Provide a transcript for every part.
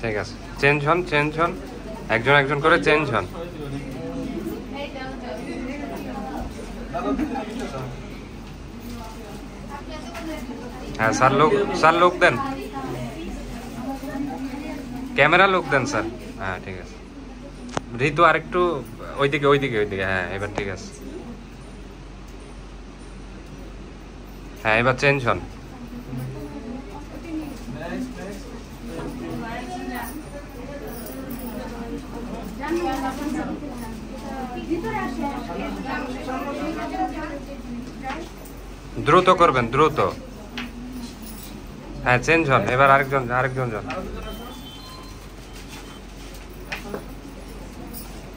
ঠিক আছে, চেঞ্জ হন, একজন একজন করে চেঞ্জ হন। হ্যাঁ স্যার লোক দেন, ক্যামেরা লোক দেন স্যার। হ্যাঁ ঠিক আছে, ঋতু আরেকটু ওইদিকে। হ্যাঁ এবার ঠিক আছে। হ্যাঁ এবার চেঞ্জ হন। দ্রুত করবেন, দ্রুত। হ্যাঁ চেঞ্জ হন, এবার আরেকজন যান।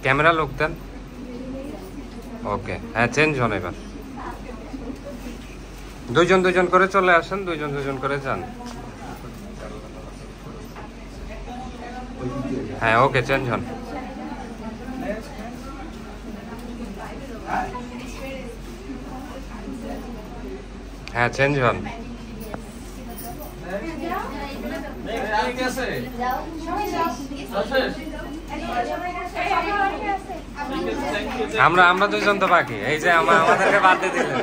ক্যামেরা লোক দেন। ওকে, হ্যাঁ চেঞ্জ হন এবার। দুইজন করে চলে আসেন, দুইজন করে যান। হ্যাঁ ওকে, চেঞ্জ হন। হ্যাঁ চেঞ্জ হন। আমরা দুইজন তো বাকি, এই যে আমাদেরকে বাদ দিয়ে দিলেন।